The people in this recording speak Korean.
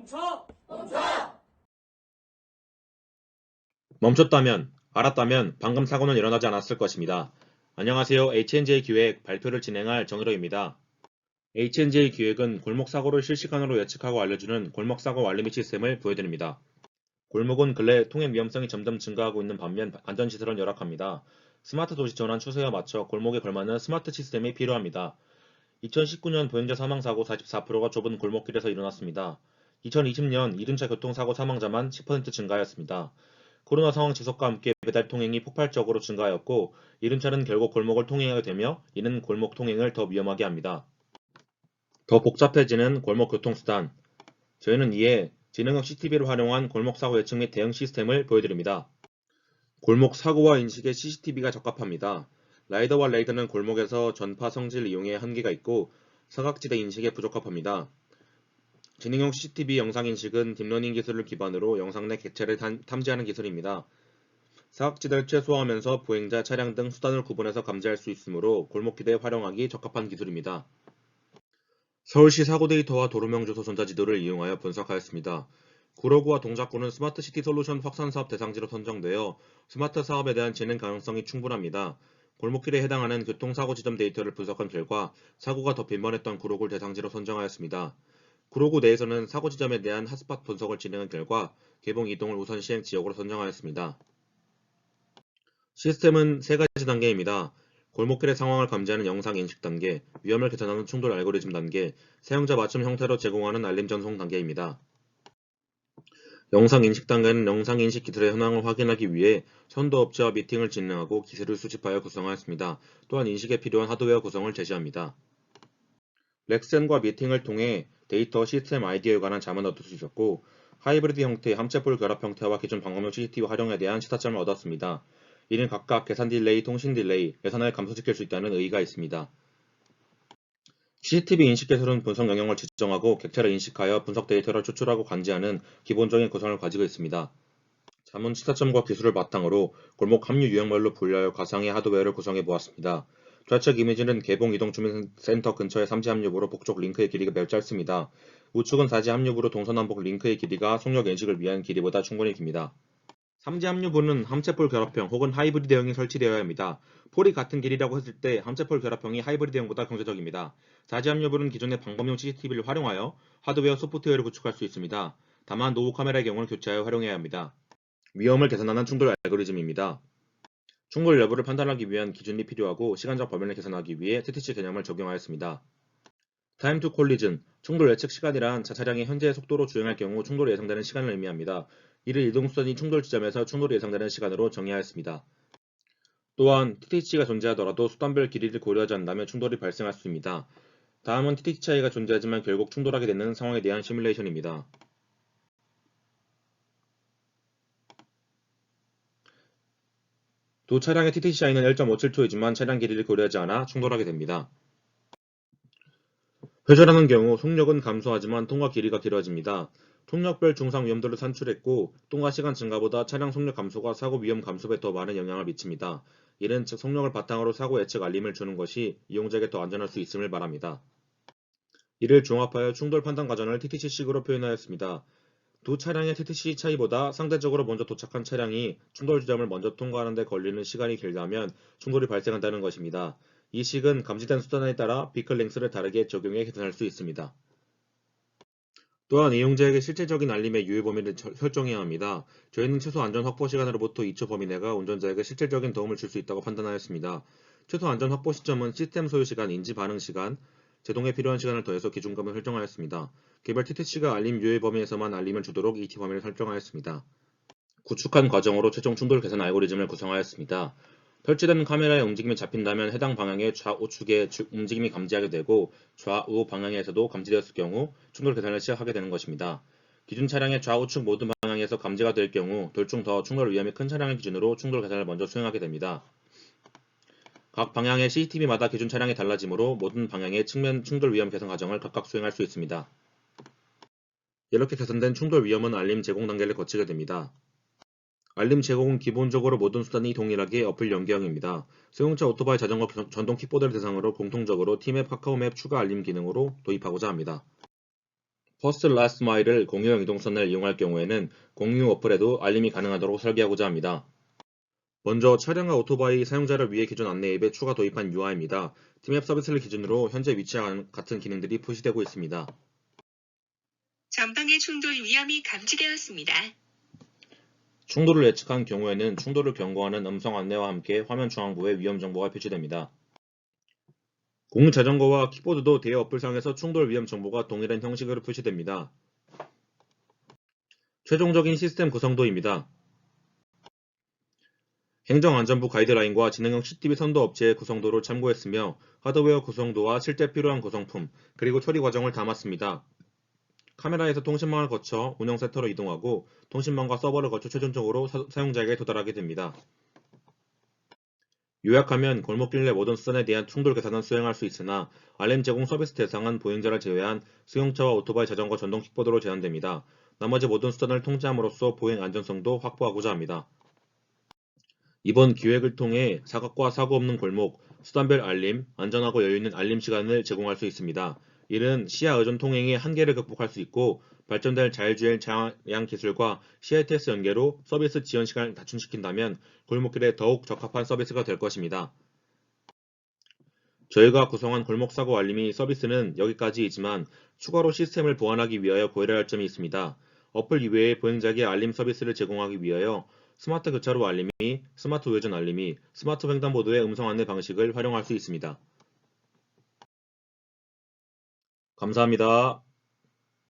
멈춰! 멈춰! 멈췄다면, 알았다면 방금 사고는 일어나지 않았을 것입니다. 안녕하세요. H&J 기획 발표를 진행할 정일호입니다. H&J 기획은 골목사고를 실시간으로 예측하고 알려주는 골목사고 알림이 시스템을 보여드립니다. 골목은 근래 통행 위험성이 점점 증가하고 있는 반면 안전시설은 열악합니다. 스마트 도시 전환 추세에 맞춰 골목에 걸맞는 스마트 시스템이 필요합니다. 2019년 보행자 사망사고 44%가 좁은 골목길에서 일어났습니다. 2020년 이륜차 교통사고 사망자만 10% 증가하였습니다. 코로나 상황 지속과 함께 배달 통행이 폭발적으로 증가하였고 이륜차는 결국 골목을 통행하게 되며 이는 골목 통행을 더 위험하게 합니다. 더 복잡해지는 골목 교통수단. 저희는 이에 지능형 CCTV를 활용한 골목 사고 예측 및 대응 시스템을 보여드립니다. 골목 사고와 인식에 CCTV가 적합합니다. 라이더와 레이더는 골목에서 전파 성질 이용에 한계가 있고 사각지대 인식에 부적합합니다. 지능형 CCTV 영상 인식은 딥러닝 기술을 기반으로 영상 내 객체를 탐지하는 기술입니다. 사각지대를 최소화하면서 보행자, 차량 등 수단을 구분해서 감지할 수 있으므로 골목길에 활용하기 적합한 기술입니다. 서울시 사고 데이터와 도로명 주소 전자지도를 이용하여 분석하였습니다. 구로구와 동작구는 스마트 시티 솔루션 확산 사업 대상지로 선정되어 스마트 사업에 대한 진행 가능성이 충분합니다. 골목길에 해당하는 교통사고 지점 데이터를 분석한 결과 사고가 더 빈번했던 구로구를 대상지로 선정하였습니다. 구로구 내에서는 사고 지점에 대한 핫스팟 분석을 진행한 결과 개봉 이동을 우선 시행 지역으로 선정하였습니다. 시스템은 세 가지 단계입니다. 골목길의 상황을 감지하는 영상 인식 단계, 위험을 계산하는 충돌 알고리즘 단계, 사용자 맞춤 형태로 제공하는 알림 전송 단계입니다. 영상 인식 단계는 영상 인식 기술의 현황을 확인하기 위해 선도업체와 미팅을 진행하고 기술을 수집하여 구성하였습니다. 또한 인식에 필요한 하드웨어 구성을 제시합니다. 렉센과 미팅을 통해 데이터 시스템 아이디어에 관한 자문을 얻을 수 있었고 하이브리드 형태, 함재폴 결합 형태와 기존 방범용 CCTV 활용에 대한 시사점을 얻었습니다. 이는 각각 계산 딜레이, 통신 딜레이, 예산을 감소시킬 수 있다는 의의가 있습니다. CCTV 인식 기술은 분석 영역을 지정하고 객체를 인식하여 분석 데이터를 추출하고 관지하는 기본적인 구성을 가지고 있습니다. 자문 시사점과 기술을 바탕으로 골목 합류 유형별로 분류하여 가상의 하드웨어를 구성해 보았습니다. 좌측 이미지는 개봉 이동 주민센터 근처의 3지 합류부로 북쪽 링크의 길이가 매우 짧습니다. 우측은 4지 합류부로 동서남북 링크의 길이가 속력 인식을 위한 길이보다 충분히 깁니다. 3지 합류부는 함재폴 결합형 혹은 하이브리드형이 설치되어야 합니다. 폴이 같은 길이라고 했을 때 함재폴 결합형이 하이브리드형보다 경제적입니다. 4지 합류부는 기존의 방범용 CCTV를 활용하여 하드웨어 소프트웨어를 구축할 수 있습니다. 다만 노후 카메라의 경우는 교체하여 활용해야 합니다. 위험을 계산하는 충돌 알고리즘입니다. 충돌 여부를 판단하기 위한 기준이 필요하고 시간적 범위를 계산하기 위해 TTC 개념을 적용하였습니다. Time to Collision, 충돌 예측 시간이란 차량이 현재의 속도로 주행할 경우 충돌이 예상되는 시간을 의미합니다. 이를 이동수단이 충돌 지점에서 충돌이 예상되는 시간으로 정의하였습니다. 또한 TTC가 존재하더라도 수단별 길이를 고려하지 않는다면 충돌이 발생할 수 있습니다. 다음은 TTC 차이가 존재하지만 결국 충돌하게 되는 상황에 대한 시뮬레이션입니다. 두 차량의 TTC 차이는 1.57초이지만 차량 길이를 고려하지 않아 충돌하게 됩니다. 회전하는 경우 속력은 감소하지만 통과 길이가 길어집니다. 속력별 중상 위험도를 산출했고 통과 시간 증가보다 차량 속력 감소가 사고 위험 감소에 더 많은 영향을 미칩니다. 이는 즉 속력을 바탕으로 사고 예측 알림을 주는 것이 이용자에게 더 안전할 수 있음을 말합니다. 이를 종합하여 충돌 판단 과정을 TTC식으로 표현하였습니다. 두 차량의 TTC 차이보다 상대적으로 먼저 도착한 차량이 충돌 지점을 먼저 통과하는 데 걸리는 시간이 길다면 충돌이 발생한다는 것입니다. 이 식은 감지된 수단에 따라 비클 랭스를 다르게 적용해 계산할 수 있습니다. 또한 이용자에게 실질적인 알림의 유효 범위를 설정해야 합니다. 저희는 최소 안전 확보 시간으로부터 2초 범위 내가 운전자에게 실질적인 도움을 줄 수 있다고 판단하였습니다. 최소 안전 확보 시점은 시스템 소요 시간, 인지 반응 시간, 제동에 필요한 시간을 더해서 기준값을 설정하였습니다. 개별 TTC가 알림 유효 범위에서만 알림을 주도록 ET 범위를 설정하였습니다. 구축한 과정으로 최종 충돌 계산 알고리즘을 구성하였습니다. 설치된 카메라의 움직임이 잡힌다면 해당 방향의 좌우측의 움직임이 감지하게 되고 좌우 방향에서도 감지되었을 경우 충돌 계산을 시작하게 되는 것입니다. 기준 차량의 좌우측 모든 방향에서 감지가 될 경우 둘 중 더 충돌 위험이 큰 차량을 기준으로 충돌 계산을 먼저 수행하게 됩니다. 각 방향의 CCTV마다 기준 차량이 달라지므로 모든 방향의 측면 충돌 위험 계산 과정을 각각 수행할 수 있습니다. 이렇게 계산된 충돌 위험은 알림 제공 단계를 거치게 됩니다. 알림 제공은 기본적으로 모든 수단이 동일하게 어플 연계형입니다. 승용차, 오토바이, 자전거, 전동 킥보드를 대상으로 공통적으로 티맵, 카카오맵 추가 알림 기능으로 도입하고자 합니다. 퍼스트 라스트 마일을 공유형 이동선을 이용할 경우에는 공유 어플에도 알림이 가능하도록 설계하고자 합니다. 먼저 차량과 오토바이 사용자를 위해 기존 안내 앱에 추가 도입한 UI입니다. 팀앱 서비스를 기준으로 현재 위치와 같은 기능들이 표시되고 있습니다. 전방의 충돌 위험이 감지되었습니다. 충돌을 예측한 경우에는 충돌을 경고하는 음성 안내와 함께 화면 중앙부에 위험 정보가 표시됩니다. 공유 자전거와 킥보드도 대여 어플상에서 충돌 위험 정보가 동일한 형식으로 표시됩니다. 최종적인 시스템 구성도입니다. 행정안전부 가이드라인과 지능형 CCTV 선도 업체의 구성도를 참고했으며 하드웨어 구성도와 실제 필요한 구성품, 그리고 처리 과정을 담았습니다. 카메라에서 통신망을 거쳐 운영 센터로 이동하고 통신망과 서버를 거쳐 최종적으로 사용자에게 도달하게 됩니다. 요약하면 골목길 내 모든 수단에 대한 충돌 계산은 수행할 수 있으나 알림 제공 서비스 대상은 보행자를 제외한 승용차와 오토바이, 자전거, 전동 킥보드로 제한됩니다. 나머지 모든 수단을 통제함으로써 보행 안전성도 확보하고자 합니다. 이번 기획을 통해 사각과 사고 없는 골목, 수단별 알림, 안전하고 여유있는 알림 시간을 제공할 수 있습니다. 이는 시야 의존 통행의 한계를 극복할 수 있고 발전될 자율주행 차량 기술과 CITS 연계로 서비스 지연 시간을 단축시킨다면 골목길에 더욱 적합한 서비스가 될 것입니다. 저희가 구성한 골목사고 알림이 서비스는 여기까지이지만 추가로 시스템을 보완하기 위하여 고려할 점이 있습니다. 어플 이외에 보행자에게 알림 서비스를 제공하기 위하여 스마트 교차로 알림이, 스마트 우회전 알림이, 스마트 횡단보도의 음성 안내 방식을 활용할 수 있습니다. 감사합니다.